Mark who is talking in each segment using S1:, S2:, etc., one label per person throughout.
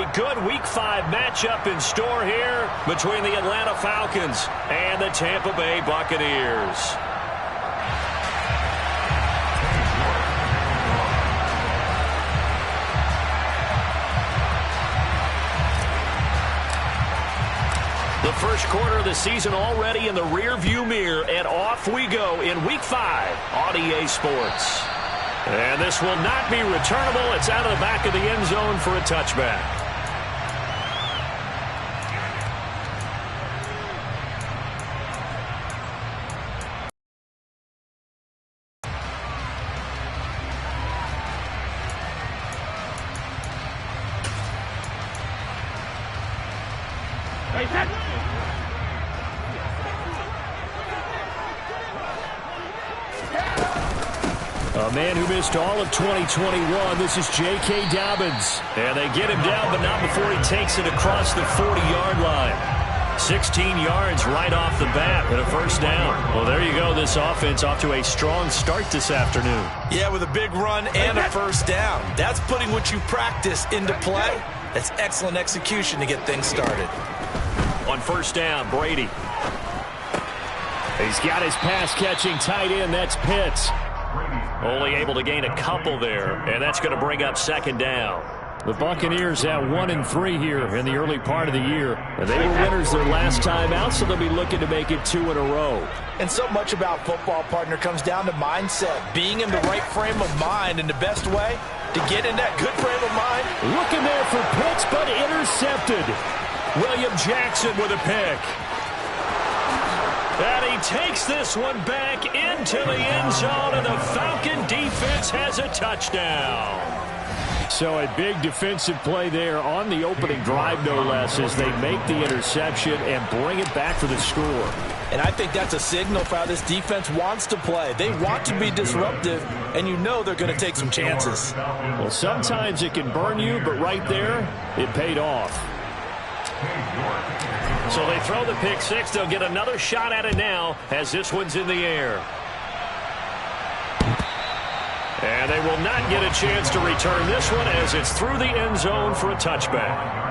S1: a good Week 5 matchup in store here between the Atlanta Falcons and the Tampa Bay Buccaneers. The first quarter of the season already in the rear-view mirror, and off we go in Week 5 on EA Sports. And this will not be returnable. It's out of the back of the end zone for a touchback. A man who missed all of 2021, this is J.K. Dobbins. And they get him down, but not before he takes it across the 40-yard line. 16 yards right off the bat and a first down. Well, there you go. This offense off to a strong start this afternoon.
S2: Yeah, with a big run and a first down. That's putting what you practice into play. That's excellent execution to get things started.
S1: On first down, Brady. He's got his pass-catching tight end. That's Pitts. Only able to gain a couple there, and that's going to bring up second down. The Buccaneers at 1-3 here in the early part of the year. And they were winners their last time out, so they'll be looking to make it 2 in a row.
S2: And so much about football, partner, comes down to mindset. Being in the right frame of mind, and the best way to get in that good frame of mind.
S1: Looking there for Pitts, but intercepted. William Jackson with a pick. And he takes this one back into the end zone, and the Falcon defense has a touchdown. So a big defensive play there on the opening drive, no less, as they make the interception and bring it back for the score.
S2: And I think that's a signal for how this defense wants to play. They want to be disruptive, and you know they're going to take some chances.
S1: Well, sometimes it can burn you, but right there, it paid off. So they throw the pick six. They'll get another shot at it now as this one's in the air. And they will not get a chance to return this one as it's through the end zone for a touchback.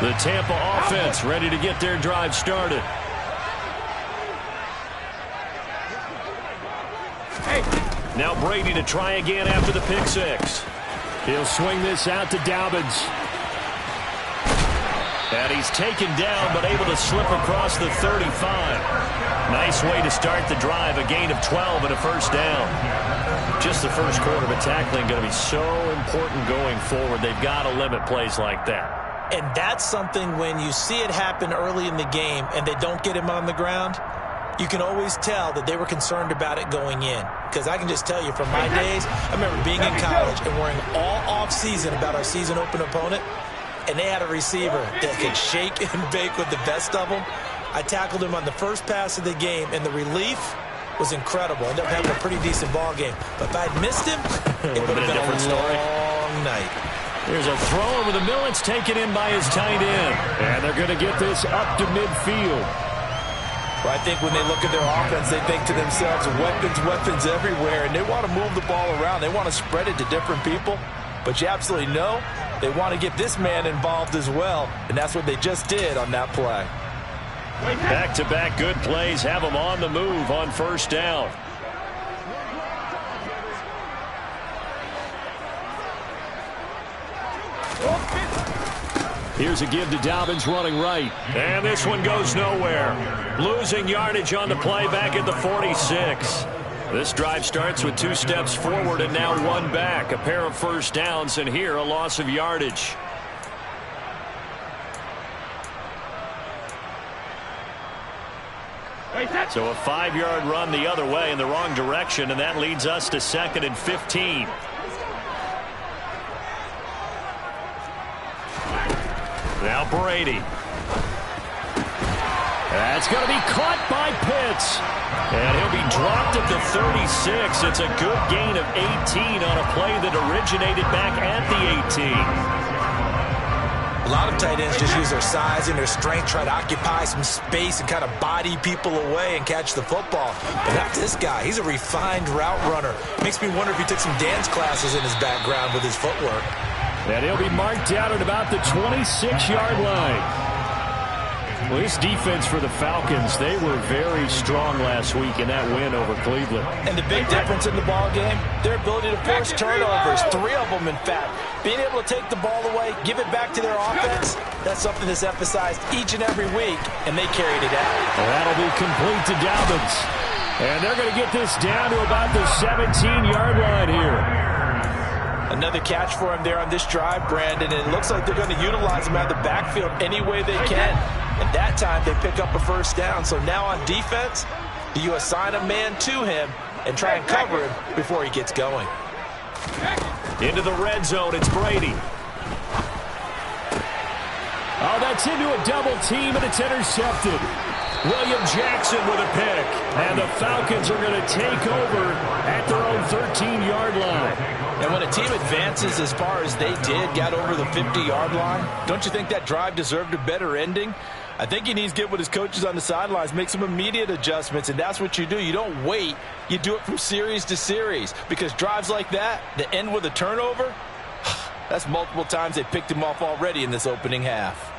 S1: The Tampa offense ready to get their drive started. Now Brady to try again after the pick six. He'll swing this out to Dobbins. And he's taken down but able to slip across the 35. Nice way to start the drive. A gain of 12 and a first down. Just the first quarter, but tackling going to be so important going forward. They've got to limit plays like that.
S2: And that's something when you see it happen early in the game and they don't get him on the ground, you can always tell that they were concerned about it going in. Because I can just tell you from my days, I remember being in college and worrying all off-season about our season-open opponent, and they had a receiver that could shake and bake with the best of them. I tackled him on the first pass of the game, and the relief was incredible. I ended up having a pretty decent ball game. But if I'd missed him, it would have been a long night.
S1: Here's a throw over the middle. It's taken in by his tight end. And they're going to get this up to midfield.
S2: Well, I think when they look at their offense, they think to themselves, weapons everywhere. And they want to move the ball around. They want to spread it to different people. But you absolutely know they want to get this man involved as well. And that's what they just did on that play.
S1: Back-to-back good plays have them on the move on first down. Here's a give to Dobbins running right. And this one goes nowhere. Losing yardage on the play back at the 46. This drive starts with 2 steps forward and now 1 back. A pair of first downs, and here a loss of yardage. So a 5-yard run the other way in the wrong direction, and that leads us to 2nd and 15. Now Brady. That's going to be caught by Pitts. And he'll be dropped at the 36. It's a good gain of 18 on a play that originated back at the 18.
S2: A lot of tight ends just use their size and their strength, try to occupy some space and kind of body people away and catch the football. But not this guy. He's a refined route runner. Makes me wonder if he took some dance classes in his background with his footwork.
S1: And he'll be marked down at about the 26-yard line. Well, this defense for the Falcons, they were very strong last week in that win over Cleveland.
S2: And the big difference in the ball game, their ability to force turnovers, 3 of them in fact. Being able to take the ball away, give it back to their offense, that's something that's emphasized each and every week, and they carried it out.
S1: Well, that'll be complete to Dobbins. And they're going to get this down to about the 17-yard line here.
S2: Another catch for him there on this drive, Brandon, and it looks like they're going to utilize him out of the backfield any way they can. And that time they pick up a first down. So now on defense, do you assign a man to him and try and cover him before he gets going?
S1: Into the red zone, it's Brady. Oh, that's into a double team, and it's intercepted. William Jackson with a pick. And the Falcons are going to take over at their own 13-yard line.
S2: And when a team advances as far as they did, got over the 50-yard line, don't you think that drive deserved a better ending? I think he needs to get with his coaches on the sidelines, make some immediate adjustments, and that's what you do. You don't wait. You do it from series to series, because drives like that end with a turnover, that's multiple times they picked him off already in this opening half.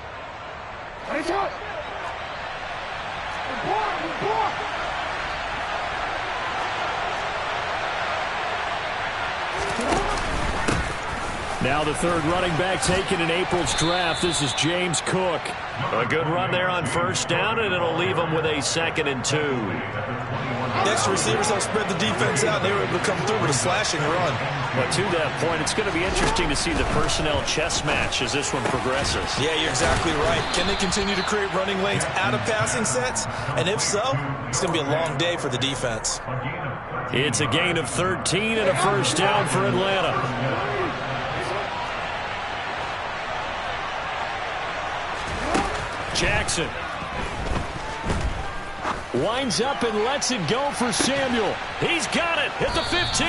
S1: Now the third running back taken in April's draft. This is James Cook. A good run there on first down, and it'll leave him with a 2nd and 2.
S2: The extra receivers don't spread the defense out. They were able to come through with a slashing run.
S1: But to that point, it's going to be interesting to see the personnel chess match as this one progresses.
S2: Yeah, you're exactly right. Can they continue to create running lanes out of passing sets? And if so, it's going to be a long day for the defense.
S1: It's a gain of 13 and a first down for Atlanta. Jackson winds up and lets it go for Samuel. He's got it at the 15.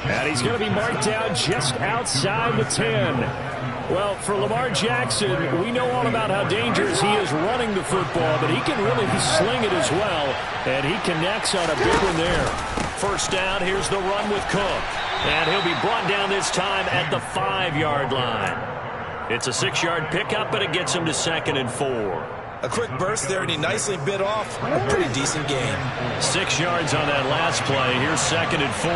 S1: And he's going to be marked down just outside the 10. Well, for Lamar Jackson, we know all about how dangerous he is running the football, but he can really sling it as well, and he connects on a big one there. First down, here's the run with Cook. And he'll be brought down this time at the 5-yard line. It's a 6-yard pickup, but it gets him to 2nd and 4.
S2: A quick burst there, and he nicely bit off a pretty decent gain.
S1: 6 yards on that last play. Here's 2nd and 4.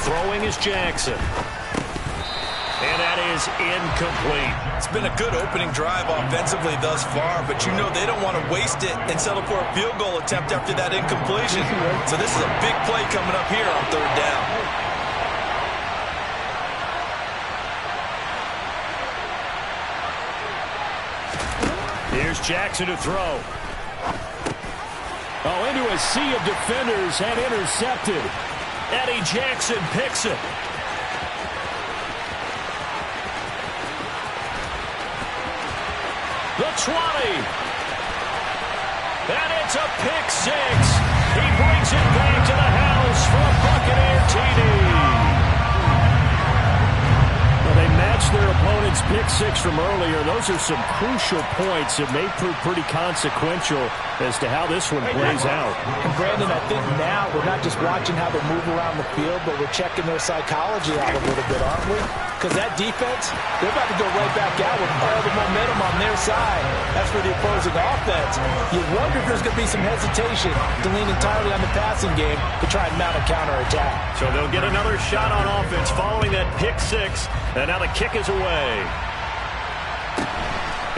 S1: Throwing is Jackson. And that is incomplete.
S2: It's been a good opening drive offensively thus far, but you know they don't want to waste it and settle for a field goal attempt after that incompletion. So this is a big play coming up here on 3rd down.
S1: Here's Jackson to throw. Oh, into a sea of defenders and intercepted. Eddie Jackson picks it. The 20. And it's a pick 6. He brings it back to the house for a Buccaneer TD. They matched their opponent's pick 6 from earlier. Those are some crucial points that may prove pretty consequential as to how this one plays out.
S2: And Brandon, I think now we're not just watching how they move around the field, but we're checking their psychology out a little bit, aren't we? Because that defense, they're about to go right back out with all the momentum on their side. That's for the opposing offense. You wonder if there's going to be some hesitation to lean entirely on the passing game to try and mount a counterattack.
S1: So they'll get another shot on offense following that pick 6. And now the kick is away.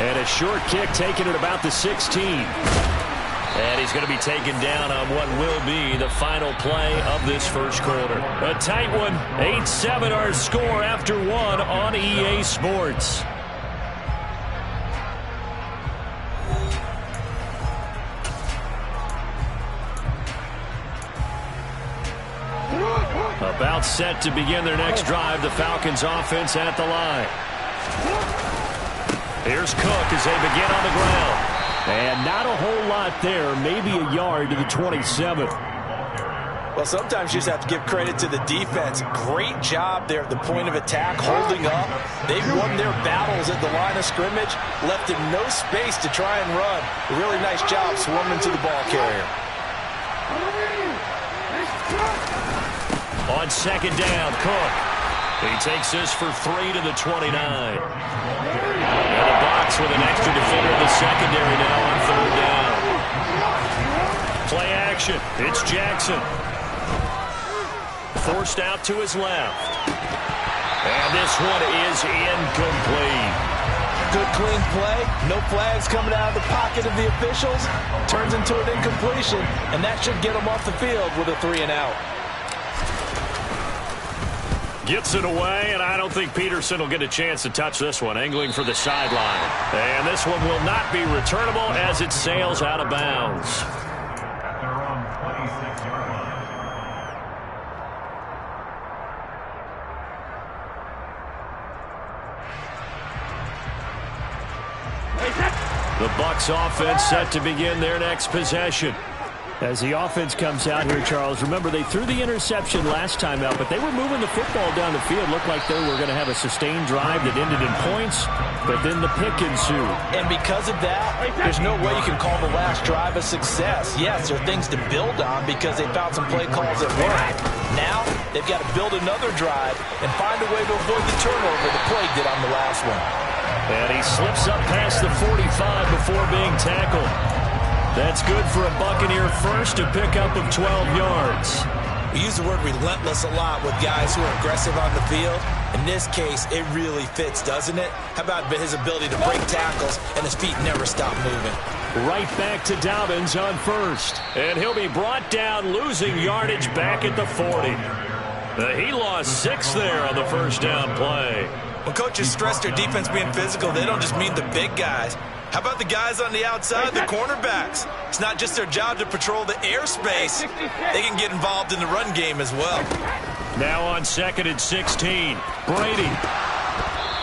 S1: And a short kick taken at about the 16. And he's going to be taken down on what will be the final play of this first quarter. A tight one. 8-7 our score after 1 on EA Sports. About set to begin their next drive. The Falcons offense at the line. Here's Cook as they begin on the ground. And not a whole lot there, maybe a yard to the 27.
S2: Well, sometimes you just have to give credit to the defense. Great job there at the point of attack, holding up. They've won their battles at the line of scrimmage, left him no space to try and run. A really nice job swarming to the ball carrier.
S1: On second down, Cook. He takes this for 3 to the 29. And a box with an extra defender in the secondary now on third down. Play action. It's Jackson. Forced out to his left. And this one is incomplete.
S2: Good clean play. No flags coming out of the pocket of the officials. Turns into an incompletion, and that should get him off the field with a 3-and-out.
S1: Gets it away, and I don't think Peterson will get a chance to touch this one. Angling for the sideline. And this one will not be returnable as it sails out of bounds. The Bucs offense set to begin their next possession. As the offense comes out here, Charles, remember they threw the interception last time out, but they were moving the football down the field. Looked like they were going to have a sustained drive that ended in points, but then the pick ensued.
S2: And because of that, there's no way you can call the last drive a success. Yes, there are things to build on because they found some play calls that worked. Now, they've got to build another drive and find a way to avoid the turnover the play did on the last one.
S1: And he slips up past the 45 before being tackled. That's good for a Buccaneer first, to pick up of 12 yards.
S2: We use the word relentless a lot with guys who are aggressive on the field. In this case, it really fits, doesn't it? How about his ability to break tackles and his feet never stop moving?
S1: Right back to Dobbins on first. And he'll be brought down, losing yardage back at the 40. He lost 6 there on the first down play.
S2: When coaches stress their defense being physical, they don't just mean the big guys. How about the guys on the outside, the cornerbacks? It's not just their job to patrol the airspace. They can get involved in the run game as well.
S1: Now on 2nd and 16, Brady.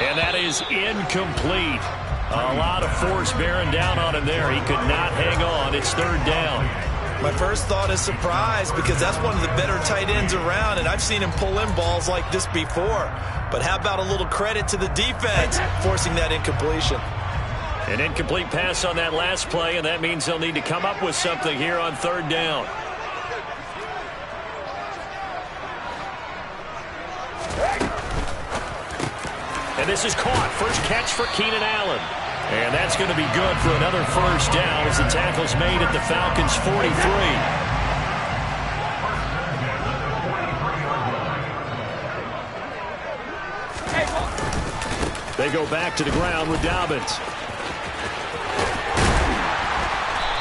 S1: And that is incomplete. A lot of force bearing down on him there. He could not hang on. It's 3rd down.
S2: My first thought is surprise, because that's one of the better tight ends around, and I've seen him pull in balls like this before. But how about a little credit to the defense forcing that incompletion?
S1: An incomplete pass on that last play, and that means they'll need to come up with something here on 3rd down. And this is caught. First catch for Keenan Allen. And that's going to be good for another first down as the tackle's made at the Falcons' 43. They go back to the ground with Dobbins.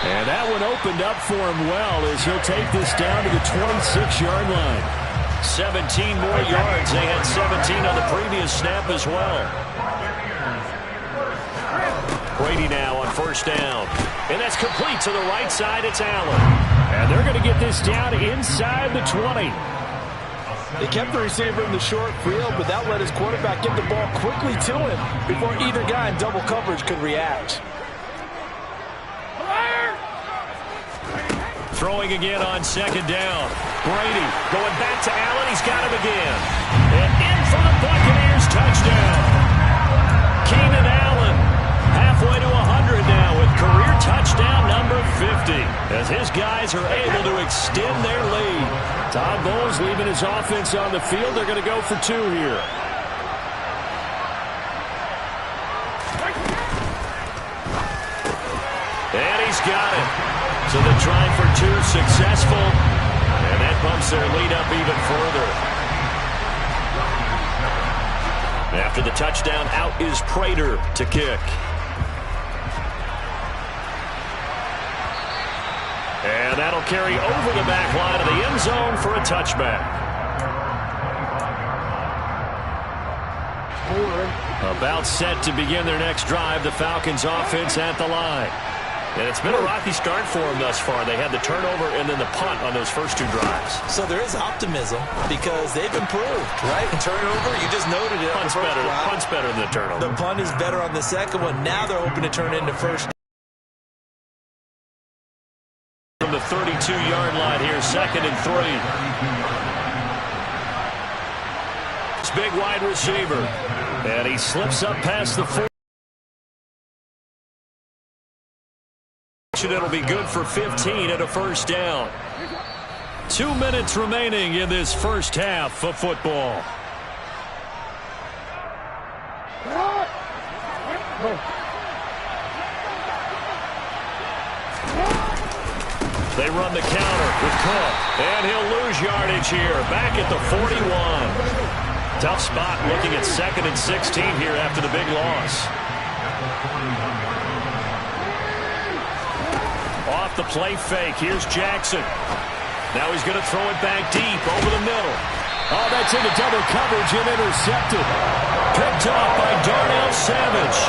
S1: And that one opened up for him well as he'll take this down to the 26-yard line. 17 more yards. They had 17 on the previous snap as well. Brady now on first down. And that's complete to the right side. It's Allen. And they're going to get this down inside the 20.
S2: They kept the receiver in the short field, but that let his quarterback get the ball quickly to him before either guy in double coverage could react.
S1: Throwing again on 2nd down. Brady going back to Allen. He's got him again. And in for the Buccaneers, touchdown. Keenan Allen halfway to 100 now with career touchdown number 50. As his guys are able to extend their lead. Todd Bowles leaving his offense on the field. They're going to go for 2 here. And he's got it. So the try for 2 successful. And that bumps their lead up even further. After the touchdown, out is Prater to kick. And that'll carry over the back line of the end zone for a touchback. About set to begin their next drive, the Falcons offense at the line. And it's been a rocky start for them thus far. They had the turnover and then the punt on those first two drives.
S2: So there is optimism because they've improved, right? Turnover, you just noted it.
S1: Punt's better than the turnover.
S2: The punt is better on the second one. Now they're hoping to turn into first.
S1: From the 32-yard line here, 2nd and 3. This big wide receiver. And he slips up past the 4. It'll be good for 15 and a first down. 2 minutes remaining in this first half of football. They run the counter with Cook, and he'll lose yardage here. Back at the 41. Tough spot looking at 2nd and 16 here after the big loss. Off the play fake. Here's Jackson. Now he's going to throw it back deep over the middle. Oh, that's into double coverage and intercepted. Picked off by Darnell Savage.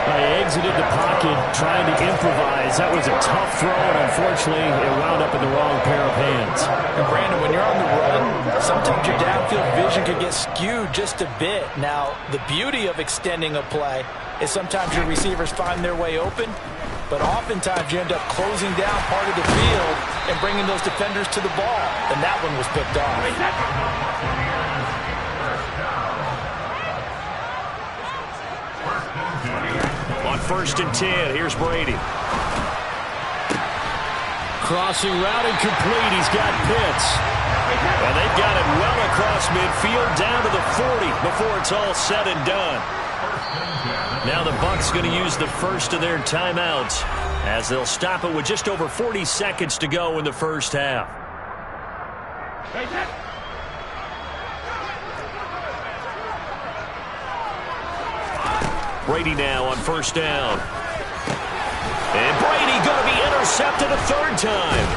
S3: He exited the pocket trying to improvise. That was a tough throw, and unfortunately, it wound up in the wrong pair of hands.
S2: And Brandon, when you're on the run, sometimes your downfield vision can get skewed just a bit. Now, the beauty of extending a play is sometimes your receivers find their way open, but oftentimes you end up closing down part of the field and bringing those defenders to the ball. And that one was picked off.
S1: On 1st and 10, here's Brady.
S3: Crossing route incomplete. He's got Pitts.
S1: And they've got it well across midfield down to the 40 before it's all said and done. Now the Bucs going to use the first of their timeouts as they'll stop it with just over 40 seconds to go in the first half. Brady now on 1st down. And Brady going to be intercepted a 3rd time.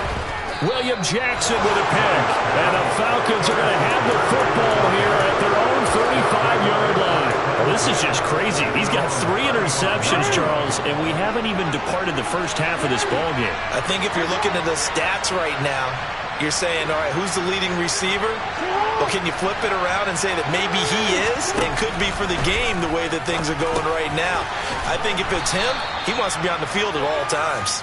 S1: William Jackson with a pick. And the Falcons are going to have the football here at their own 35-yard line. Well, this is just crazy. He's got 3 interceptions, Charles, and we haven't even departed the first half of this ballgame.
S2: I think if you're looking at the stats right now, you're saying, all right, who's the leading receiver? Well, can you flip it around and say that maybe he is and could be for the game the way that things are going right now? I think if it's him, he wants to be on the field at all times.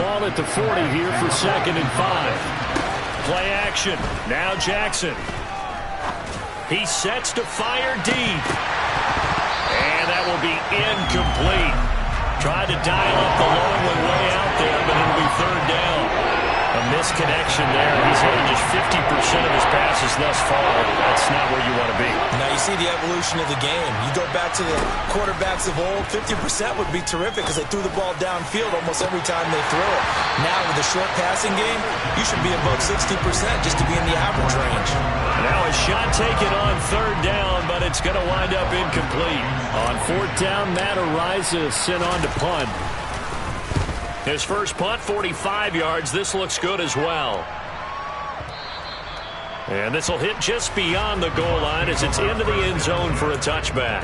S3: Ball at the 40 here for 2nd and 5.
S1: Play action. Now Jackson. He sets to fire deep. And that will be incomplete. Tried to dial up the long one way out there, but it'll be 3rd down. A misconnection there. He's had just 50% of his passes thus far. That's not where you want to be.
S2: Now you see the evolution of the game. You go back to the quarterbacks of old, 50% would be terrific because they threw the ball downfield almost every time they threw it. Now with the short passing game, you should be above 60% just to be in the average range.
S1: Now a shot taken on 3rd down, but it's going to wind up incomplete.
S3: On 4th down, Matt Ariza sent on to punt.
S1: His first punt, 45 yards. This looks good as well. And this will hit just beyond the goal line as it's into the end zone for a touchback.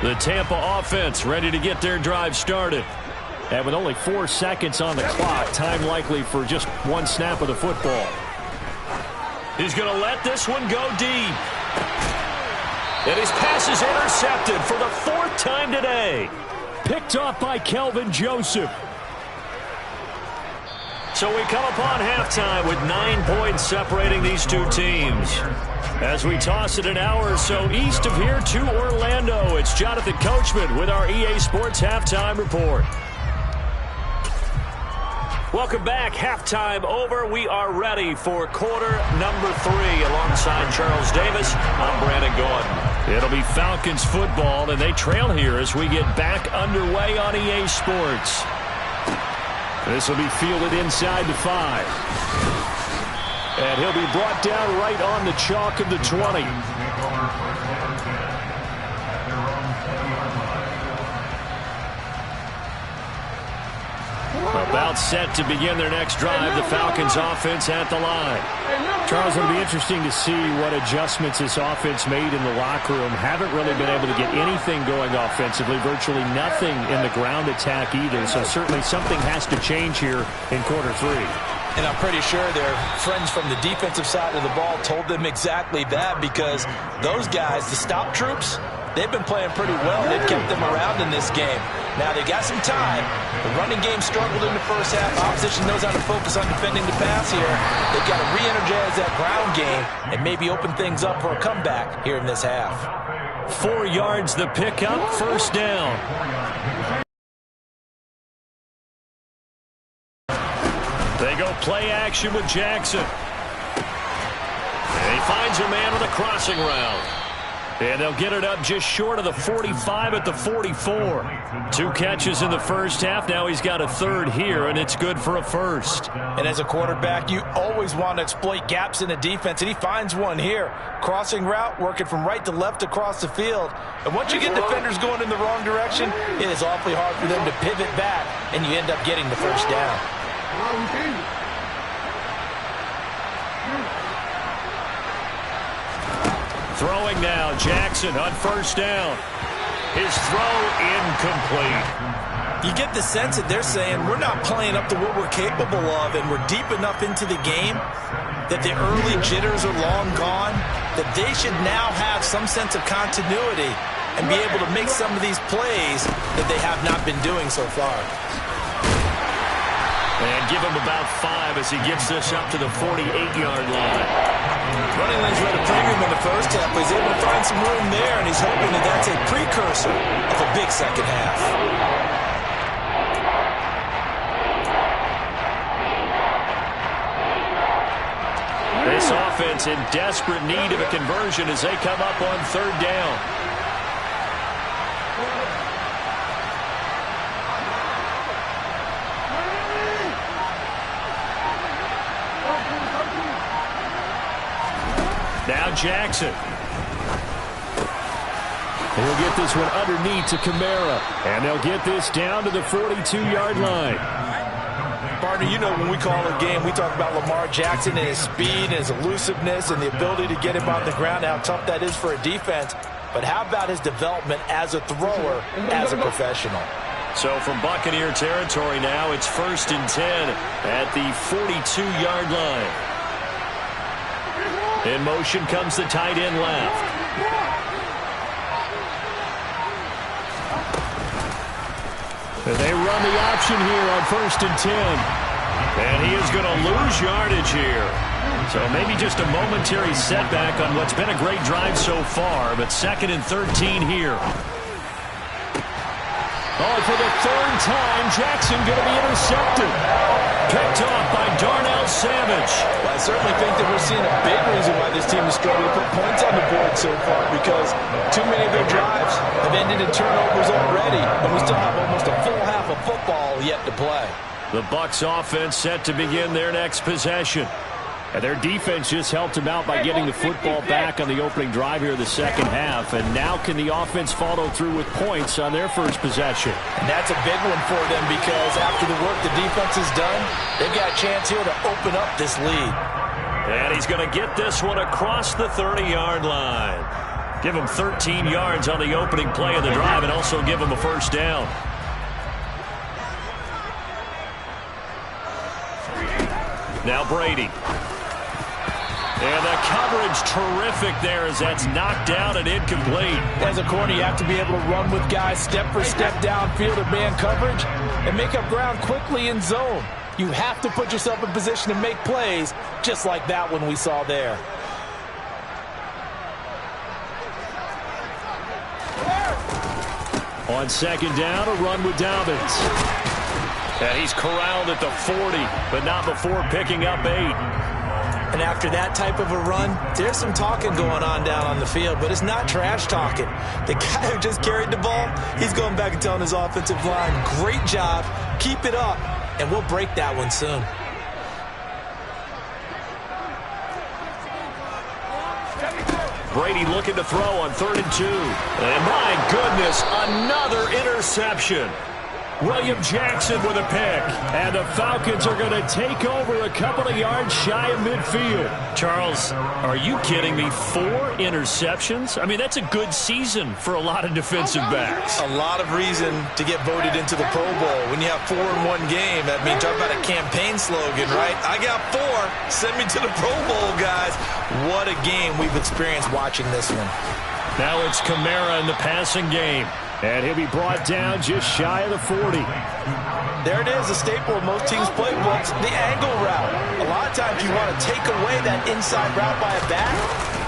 S1: The Tampa offense ready to get their drive started.
S3: And with only 4 seconds on the clock, time likely for just 1 snap of the football.
S1: He's going to let this one go deep. And his pass is intercepted for the 4th time today.
S3: Picked off by Kelvin Joseph.
S1: So we come upon halftime with 9 points separating these two teams. As we toss it an hour or so east of here to Orlando, it's Jonathan Coachman with our EA Sports Halftime Report. Welcome back. Halftime over. We are ready for quarter number 3. Alongside Charles Davis, I'm Brandon Gordon. It'll be Falcons football, and they trail here as we get back underway on EA Sports. This will be fielded inside the 5. And he'll be brought down right on the chalk of the 20. About set to begin their next drive. The Falcons offense at the line.
S3: Charles, it'll be interesting to see what adjustments this offense made in the locker room. Haven't really been able to get anything going offensively. Virtually nothing in the ground attack either. So certainly something has to change here in quarter three.
S2: And I'm pretty sure their friends from the defensive side of the ball told them exactly that, because those guys, the stop troops, they've been playing pretty well. They've kept them around in this game. Now, they got some time. The running game struggled in the first half. Opposition knows how to focus on defending the pass here. They've got to re-energize that ground game and maybe open things up for a comeback here in this half.
S1: 4 yards the pickup, first down. They go play action with Jackson. And he finds a man with a crossing route. And they'll get it up just short of the 45 at the 44. 2 catches in the first half. Now he's got a third here, and it's good for a first.
S2: And as a quarterback, you always want to exploit gaps in the defense, and he finds one here. Crossing route, working from right to left across the field. And once you get defenders going in the wrong direction, it is awfully hard for them to pivot back, and you end up getting the first down.
S1: Throwing now, Jackson on first down. His throw incomplete.
S2: You get the sense that they're saying we're not playing up to what we're capable of, and we're deep enough into the game that the early jitters are long gone, that they should now have some sense of continuity and be able to make some of these plays that they have not been doing so far.
S1: And give him about 5 as he gets this up to the 48-yard line.
S2: Running lanes were at a premium in the first half, but he's able to find some room there, and he's hoping that that's a precursor of a big second half.
S1: This offense in desperate need of a conversion as they come up on third down. Now Jackson.
S3: He'll get this one underneath to Kamara. And they'll get this down to the 42-yard line.
S2: Partner, you know when we call a game, we talk about Lamar Jackson and his speed and his elusiveness and the ability to get him on the ground, how tough that is for a defense. But how about his development as a thrower, as a professional?
S1: So from Buccaneer territory now, it's 1st and 10 at the 42-yard line. In motion comes the tight end left.
S3: And they run the option here on 1st and 10.
S1: And he is going to lose yardage here. So maybe just a momentary setback on what's been a great drive so far, but 2nd and 13 here.
S3: Oh, for the 3rd time, Jackson going to be intercepted.
S1: Picked off by Darnell Savage.
S2: Well, I certainly think that we're seeing a big reason why this team is struggling to put points on the board so far, because too many of their drives have ended in turnovers already, and we still have almost a full half of football yet to play.
S1: The Bucs offense set to begin their next possession.
S3: And their defense just helped them out by getting the football back on the opening drive here in the second half. And now can the offense follow through with points on their first possession?
S2: And that's a big one for them, because after the work the defense has done, they've got a chance here to open up this lead.
S1: And he's going to get this one across the 30-yard line. Give him 13 yards on the opening play of the drive and also give him a first down. Now Brady. And the coverage terrific there as that's knocked down and incomplete.
S2: As a corner, you have to be able to run with guys step for step downfield or man coverage and make up ground quickly in zone. You have to put yourself in position to make plays just like that one we saw there.
S3: On 2nd down, a run with Dobbins.
S1: And he's corralled at the 40, but not before picking up 8.
S2: And after that type of a run, there's some talking going on down on the field, but it's not trash talking. The guy who just carried the ball, he's going back and telling his offensive line, great job, keep it up, and we'll break that one soon.
S1: Brady looking to throw on 3rd and 2. And my goodness, another interception.
S3: William Jackson with a pick. And the Falcons are going to take over a couple of yards shy of midfield.
S1: Charles, are you kidding me? 4 interceptions? I mean, that's a good season for a lot of defensive backs.
S2: A lot of reason to get voted into the Pro Bowl. When you have 4 in one game, that means talk about a campaign slogan, right? I got 4. Send me to the Pro Bowl, guys. What a game we've experienced watching this one.
S1: Now it's Kamara in the passing game.
S3: And he'll be brought down just shy of the 40.
S2: There it is, a staple of most teams' playbooks, the angle route. A lot of times you want to take away that inside route by a back,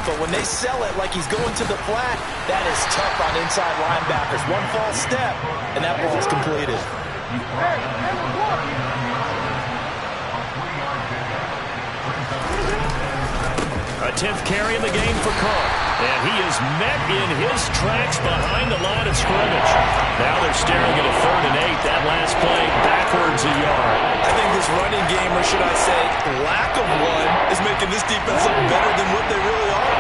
S2: but when they sell it like he's going to the flat, that is tough on inside linebackers. One false step, and that ball's completed.
S1: A 10th carry in the game for Carr. And he is met in his tracks behind the line of scrimmage. Now they're staring at a 3rd and 8. That last play backwards a yard.
S2: I think this running game, or should I say lack of one, is making this defense look better than what they really are.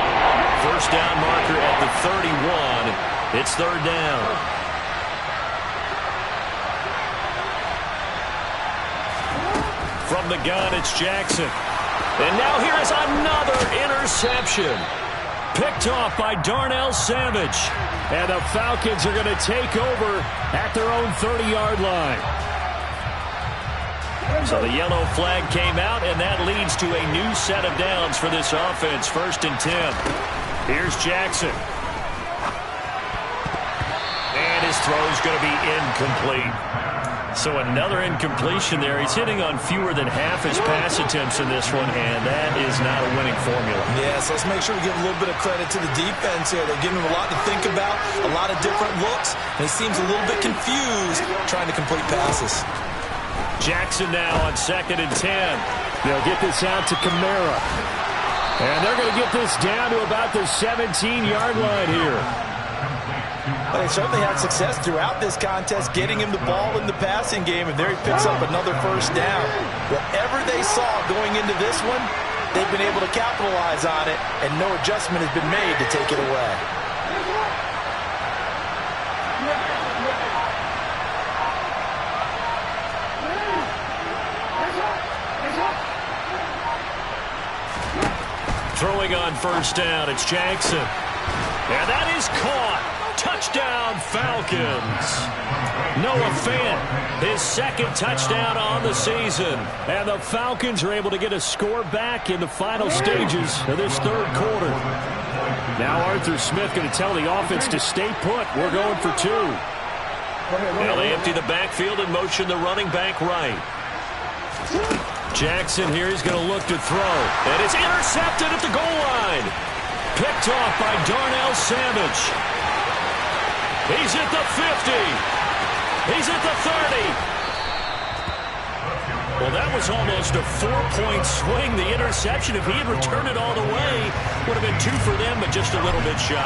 S1: First down marker at the 31. It's 3rd down. From the gun, it's Jackson. And now here is another interception. Picked off by Darnell Savage.
S3: And the Falcons are going to take over at their own 30-yard line.
S1: So the yellow flag came out, and that leads to a new set of downs for this offense. 1st and 10. Here's Jackson. And his throw is going to be incomplete. So another incompletion there. He's hitting on fewer than half his pass attempts in this one, and that is not a winning formula.
S2: Yeah, so let's make sure we give a little bit of credit to the defense here. They're giving him a lot to think about, a lot of different looks, and he seems a little bit confused trying to complete passes.
S1: Jackson now on 2nd and 10.
S3: They'll get this out to Kamara. And they're going to get this down to about the 17-yard line here.
S2: But they certainly had success throughout this contest, getting him the ball in the passing game, and there he picks up another 1st down. Whatever they saw going into this one, they've been able to capitalize on it, and no adjustment has been made to take it away.
S1: Throwing on 1st down, it's Jackson. And that is caught. Touchdown, Falcons. Noah Fant, his 2nd touchdown on the season.
S3: And the Falcons are able to get a score back in the final stages of this 3rd quarter. Now Arthur Smith going to tell the offense to stay put. We're going for 2.
S1: Now they empty the backfield and motion the running back right. Jackson here, he's going to look to throw. And it's intercepted at the goal line. Picked off by Darnell Savage. He's at the 50. He's at the 30. Well, that was almost a 4-point swing. The interception, if he had returned it all the way, would have been 2 for them, but just a little bit shy.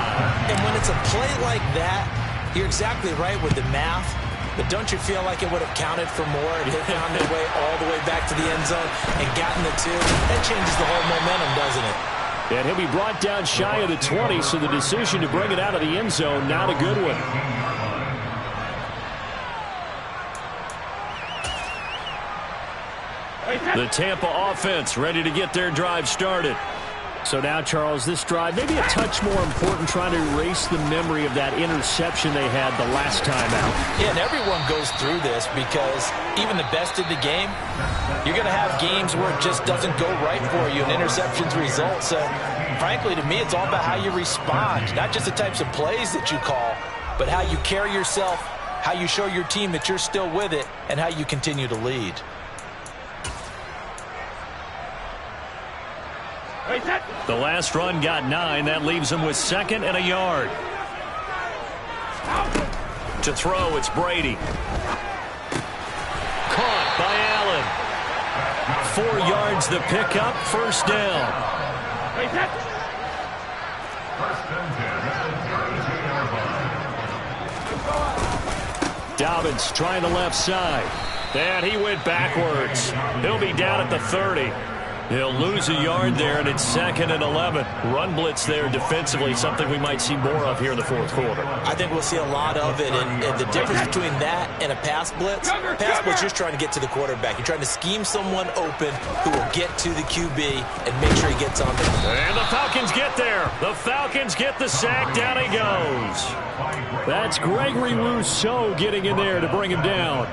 S2: And when it's a play like that, you're exactly right with the math. But don't you feel like it would have counted for more if they found their way all the way back to the end zone and gotten the 2? That changes the whole momentum, doesn't it?
S3: And he'll be brought down shy of the 20, so the decision to bring it out of the end zone, not a good one.
S1: The Tampa offense ready to get their drive started.
S3: So now, Charles, this drive maybe a touch more important, trying to erase the memory of that interception they had the last time out.
S2: Yeah, and everyone goes through this because even the best in the game, you're going to have games where it just doesn't go right for you and interceptions result. So, frankly, to me, it's all about how you respond, not just the types of plays that you call, but how you carry yourself, how you show your team that you're still with it, and how you continue to lead.
S1: The last run got 9. That leaves him with 2nd and a yard. To throw, it's Brady. Caught by Allen. 4 yards the pickup, 1st down.
S3: Dobbins trying the left side.
S1: And he went backwards. He'll be down at the 30. He'll lose a yard there, and it's 2nd and 11. Run blitz there defensively, something we might see more of here in the fourth quarter.
S2: I think we'll see a lot of it, and the difference between that and a pass blitz, you're just trying to get to the quarterback. You're trying to scheme someone open who will get to the QB and make sure he gets on there.
S1: And the Falcons get there. The Falcons get the sack. Down he goes.
S3: That's Gregory Rousseau getting in there to bring him down.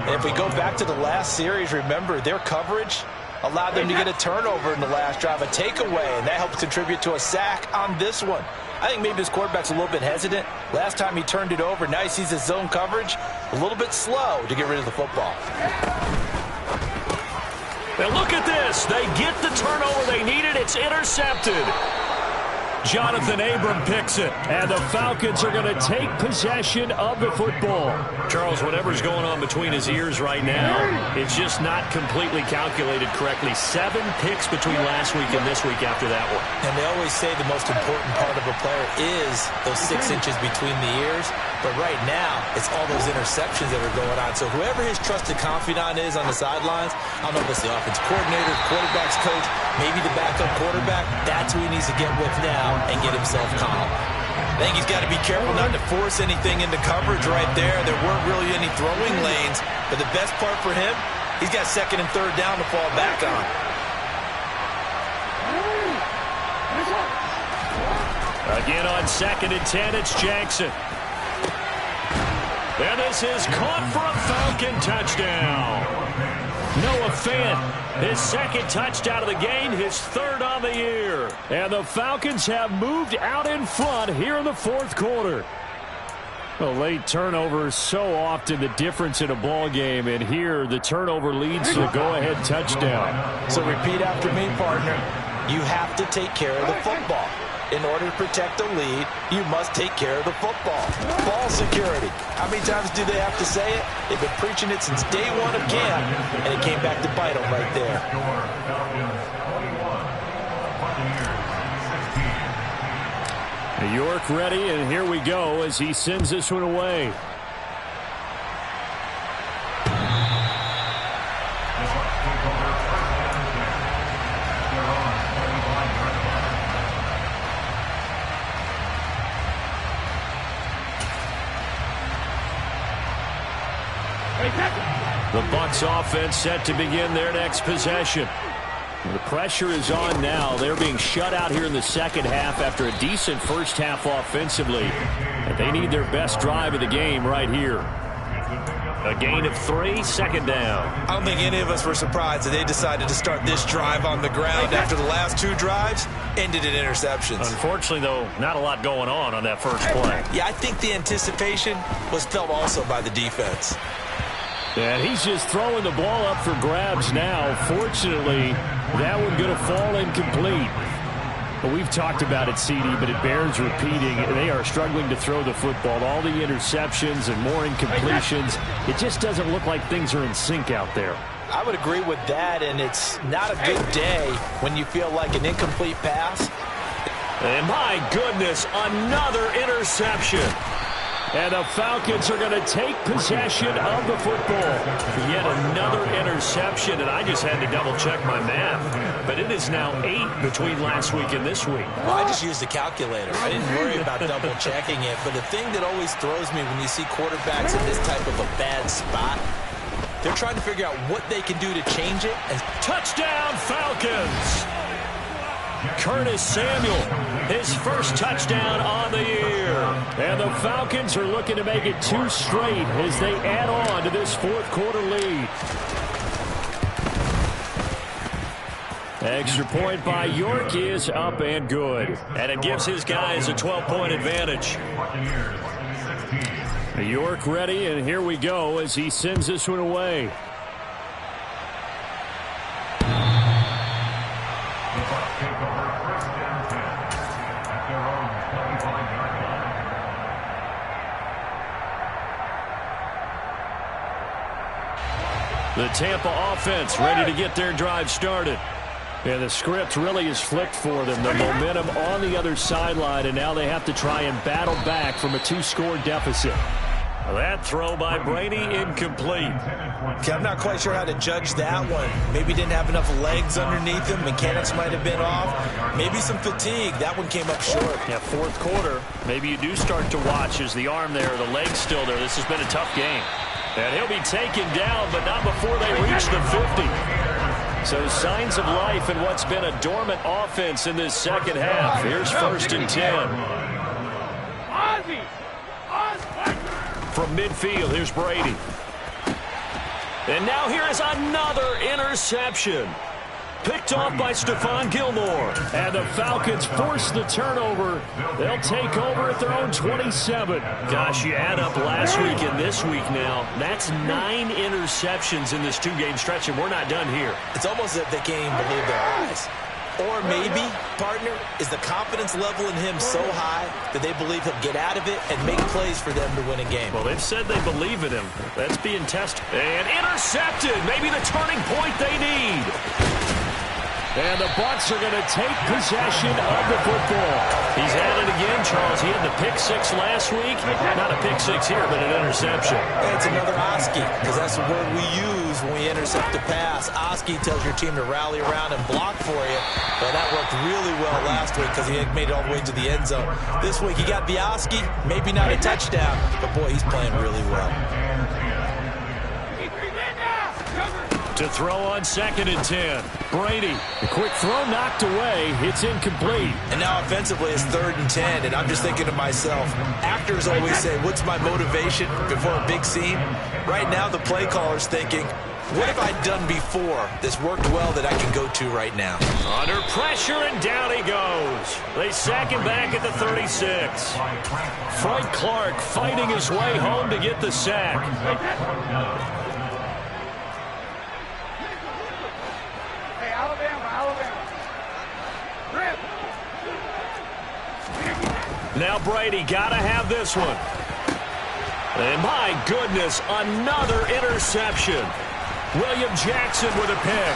S2: And if we go back to the last series, remember, their coverage allowed them to get a turnover in the last drive, a takeaway, and that helped contribute to a sack on this one. I think maybe this quarterback's a little bit hesitant. Last time he turned it over, now he sees his zone coverage a little bit slow to get rid of the football.
S1: And look at this. They get the turnover they needed. It's intercepted. Jonathan Abram picks it.
S3: And the Falcons are going to take possession of the football.
S1: Charles, whatever's going on between his ears right now, it's just not completely calculated correctly. 7 picks between last week and this week after that one.
S2: And they always say the most important part of a player is those 6 inches between the ears. But right now, it's all those interceptions that are going on. So whoever his trusted confidant is on the sidelines, I don't know if it's the offense coordinator, quarterback's coach, maybe the backup quarterback, that's who he needs to get with now and get himself calm. I think he's got to be careful not to force anything into coverage right there. There weren't really any throwing lanes. But the best part for him, he's got 2nd and 3rd down to fall back on.
S1: Again on 2nd and 10, it's Jackson. And this is caught for a Falcon touchdown. Noah Fant, his 2nd touchdown of the game, his 3rd on the year.
S3: And the Falcons have moved out in front here in the fourth quarter. A late turnover is so often the difference in a ball game, and here the turnover leads to a go-ahead touchdown.
S2: So repeat after me, partner. You have to take care of the football. In order to protect the lead, you must take care of the football. Ball security. How many times do they have to say it? They've been preaching it since day one of camp, and it came back to bite them right there.
S3: York ready, and here we go as he sends this one away.
S1: The Bucs offense set to begin their next possession.
S3: The pressure is on now. They're being shut out here in the second half after a decent first half offensively. And they need their best drive of the game right here.
S1: A gain of 3, 2nd down.
S2: I don't think any of us were surprised that they decided to start this drive on the ground after the last 2 drives ended in interceptions.
S1: Unfortunately, though, not a lot going on that first play.
S2: Yeah, I think the anticipation was felt also by the defense.
S3: And he's just throwing the ball up for grabs now. Fortunately, that one going to fall incomplete. Well, we've talked about it, CD, but it bears repeating. They are struggling to throw the football. All the interceptions and more incompletions. It just doesn't look like things are in sync out there.
S2: I would agree with that, and it's not a good day when you feel like an incomplete pass.
S1: And my goodness, another interception.
S3: And the Falcons are going to take possession of the football.
S1: Yet another interception, and I just had to double-check my math. But it is now 8 between last week and this week.
S2: Well, I just used the calculator. I didn't worry about double-checking it. But the thing that always throws me when you see quarterbacks in this type of a bad spot, they're trying to figure out what they can do to change it. And
S1: touchdown, Falcons! Curtis Samuel, his first touchdown on the year.
S3: And the Falcons are looking to make it 2 straight as they add on to this fourth quarter lead. Extra point by York is up and good.
S1: And it gives his guys a 12-point advantage.
S3: York ready, and here we go as he sends this one away.
S1: The Tampa offense ready to get their drive started.
S3: And the script really is flipped for them. The momentum on the other sideline, and now they have to try and battle back from a 2-score deficit.
S1: That throw by Brady incomplete.
S2: Okay, I'm not quite sure how to judge that one. Maybe didn't have enough legs underneath him. Mechanics might have been off. Maybe some fatigue. That one came up short.
S1: Yeah, fourth quarter. Maybe you do start to watch as the arm there, the leg's still there. This has been a tough game. And he'll be taken down, but not before they reach the 50. So signs of life in what's been a dormant offense in this second half. Here's 1st and 10. From midfield, here's Brady. And now here is another interception. Picked off by Stephon Gilmore. And the Falcons force the turnover. They'll take over at their own 27. Gosh, you add up last week and this week now. That's 9 interceptions in this 2-game stretch, and we're not done here.
S2: It's almost as if they can't even believe their eyes. Or maybe, partner, is the confidence level in him so high that they believe he'll get out of it and make plays for them to win a game.
S1: Well, they've said they believe in him. That's being tested. And intercepted. Maybe the turning point they need. And the Bucs are going to take possession of the football. He's had it again, Charles. He had the pick 6 last week. Not a pick 6 here, but an interception.
S2: It's another Oski, because that's the word we use when we intercept a pass. Oski tells your team to rally around and block for you. But that worked really well last week because he had made it all the way to the end zone. This week he got the Oski, maybe not a touchdown, but boy, he's playing really well.
S1: To throw on 2nd and 10. Brady.
S3: The quick throw knocked away. It's incomplete.
S2: And now offensively it's 3rd and 10. And I'm just thinking to myself, actors always say, what's my motivation before a big scene? Right now the play caller's thinking, what have I done before that's worked well that I can go to right now?
S1: Under pressure, and down he goes. They sack him back at the 36. Frank Clark fighting his way home to get the sack. Now Brady got to have this one. And my goodness, another interception. William Jackson with a pick.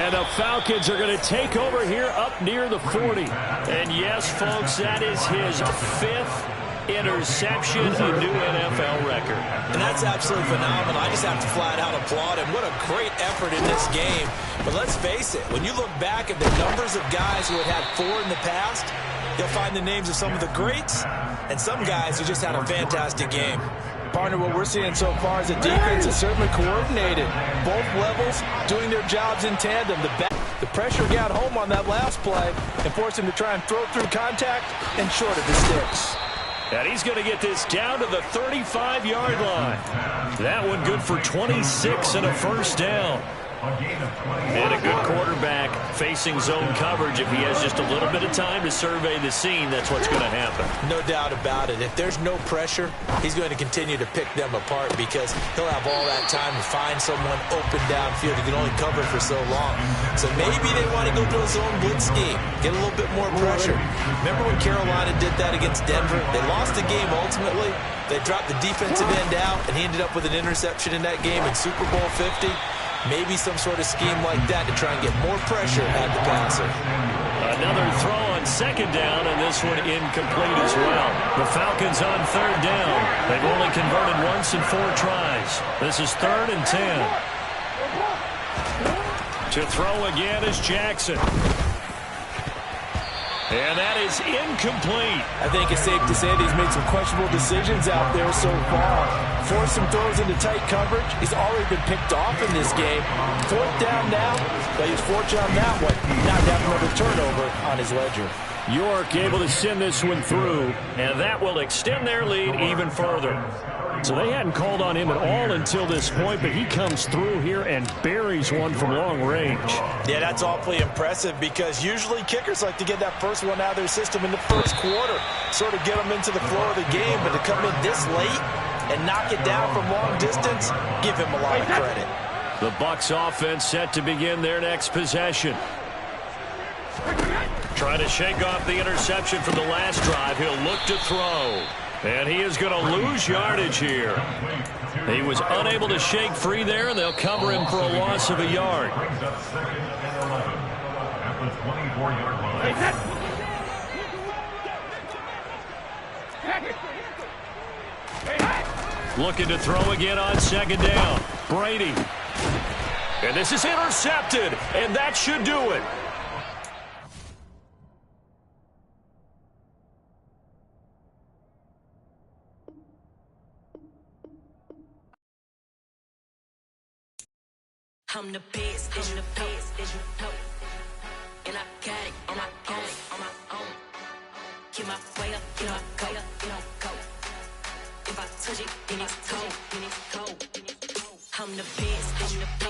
S1: And the Falcons are going to take over here up near the 40. And yes, folks, that is his 5th interception, a new NFL record.
S2: And that's absolutely phenomenal. I just have to flat out applaud him. What a great effort in this game. But let's face it, when you look back at the numbers of guys who had 4 in the past, you'll find the names of some of the greats and some guys who just had a fantastic game. Partner, what we're seeing so far is a defense is certainly coordinated. Both levels doing their jobs in tandem. The pressure got home on that last play and forced him to try and throw through contact and short of the sticks.
S1: And he's going to get this down to the 35-yard line. That one good for 26 and a first down. And a good quarterback facing zone coverage. If he has just a little bit of time to survey the scene, that's what's going to happen.
S2: No doubt about it. If there's no pressure, he's going to continue to pick them apart because he'll have all that time to find someone open downfield. He can only cover for so long. So maybe they want to go to a zone blitz scheme, get a little bit more pressure. Remember when Carolina did that against Denver? They lost the game ultimately. They dropped the defensive end out, and he ended up with an interception in that game in Super Bowl 50. Maybe some sort of scheme like that to try and get more pressure at the passer.
S1: Another throw on 2nd down, and this one incomplete as well. The Falcons on 3rd down. They've only converted once in 4 tries. This is 3rd and 10. To throw again is Jackson. And that is incomplete.
S2: I think it's safe to say that he's made some questionable decisions out there so far. Forced some throws into tight coverage. He's already been picked off in this game. 4th down now, but he's fortunate on that one. Not having another turnover on his ledger.
S3: York able to send this one through.
S1: And that will extend their lead even further.
S3: So they hadn't called on him at all until this point, but he comes through here and buries one from long range.
S2: Yeah, that's awfully impressive because usually kickers like to get that first one out of their system in the first quarter, sort of get them into the flow of the game, but to come in this late and knock it down from long distance, give him a lot of credit.
S1: The Bucs offense set to begin their next possession. Trying to shake off the interception from the last drive. He'll look to throw. And he is going to lose yardage here. He was unable to shake free there, and they'll cover him for a loss of a yard. Looking to throw again on second down. Brady. And this is intercepted, and that should do it.
S4: I'm the best, I'm the best, and I got it on my own. Get my way up, get my go. If I touch it, then it's cold. I'm the best, I'm the best.